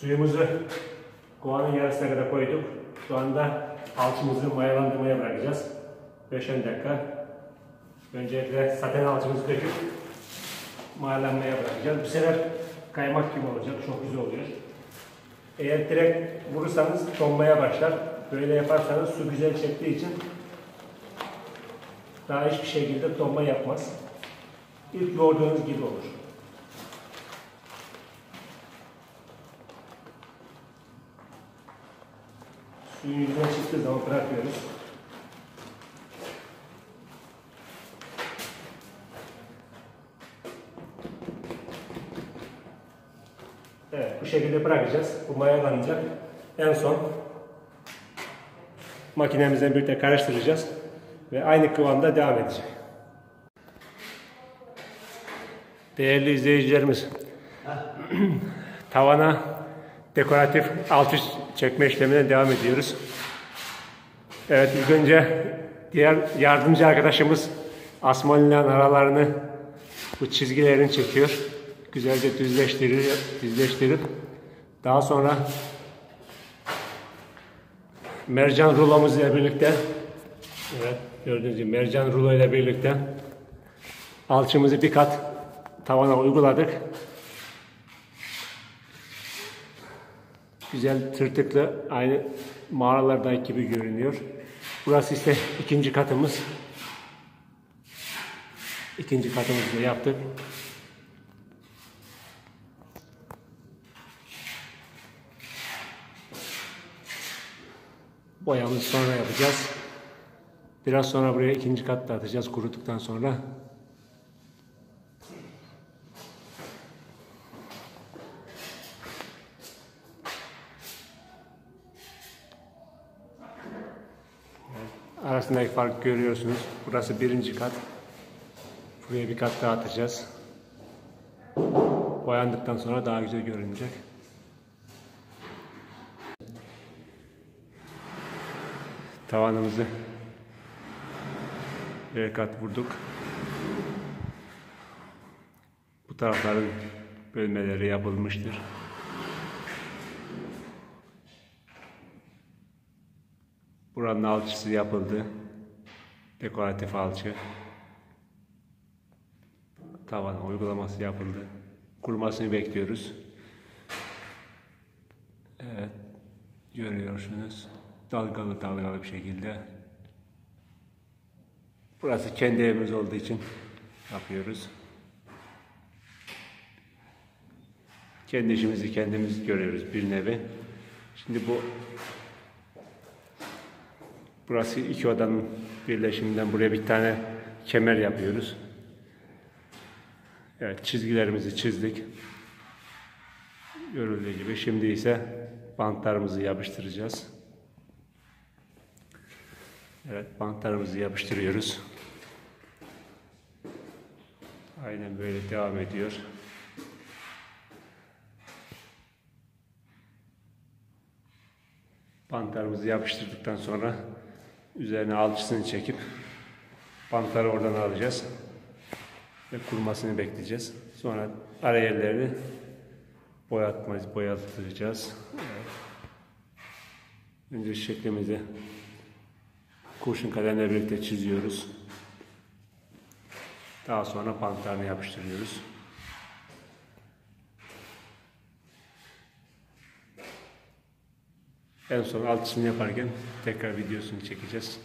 Suyumuzu kovanın yarısına kadar koyduk. Şu anda alçımızı mayalandırmaya bırakacağız. 5-10 dakika. Öncelikle saten alçımızı döküp mayalanmaya bırakacağız. Bu sefer kaymak gibi olacak. Çok güzel oluyor. Eğer direkt vurursanız donmaya başlar. Böyle yaparsanız su güzel çektiği için daha hiçbir şekilde donma yapmaz. İlk yoğurduğunuz gibi olur. Suyun yüzüne çıktığı zaman bırakıyoruz. Evet, bu şekilde bırakacağız. Bu mayalanacak. En son makinemizle birlikte karıştıracağız ve aynı kıvamda devam edecek. Değerli izleyicilerimiz, tavana dekoratif alçı çekme işlemine devam ediyoruz. Evet, ilk önce diğer yardımcı arkadaşımız asmalinlerin aralarını, bu çizgilerini çekiyor. Güzelce düzleştirip daha sonra mercan rulomuz ile birlikte, evet, gördüğünüz gibi mercan rulo ile birlikte alçımızı bir kat tavana uyguladık. Güzel tırtıklı, aynı mağaralardaki gibi görünüyor. Burası ise ikinci katımız. İkinci katımızı yaptık. Boyamızı sonra yapacağız. Biraz sonra buraya ikinci kat da atacağız kuruduktan sonra. Arasındaki farkı görüyorsunuz. Burası birinci kat. Buraya bir kat daha atacağız. Boyandıktan sonra daha güzel görünecek. Tavanımızı bir kat vurduk. Bu tarafların bölmeleri yapılmıştır. Buranın alçısı yapıldı. Dekoratif alçı. Tavana uygulaması yapıldı. Kurumasını bekliyoruz. Evet, görüyorsunuz. Dalgalı bir şekilde. Burası kendi evimiz olduğu için yapıyoruz. Kendi işimizi kendimiz görüyoruz bir nevi. Şimdi burası iki odanın birleşiminden buraya bir tane kemer yapıyoruz. Evet, çizgilerimizi çizdik. Görüldüğü gibi. Şimdi ise bantlarımızı yapıştıracağız. Evet, bantlarımızı yapıştırıyoruz. Aynen böyle devam ediyor. Bantlarımızı yapıştırdıktan sonra üzerine alçısını çekip bantları oradan alacağız ve kurumasını bekleyeceğiz. Sonra ara yerlerini boyatacağız. Evet. Önce şeklimizi kurşun kalemle birlikte çiziyoruz. Daha sonra bantlarını yapıştırıyoruz. En son alçısını yaparken tekrar videosunu çekeceğiz.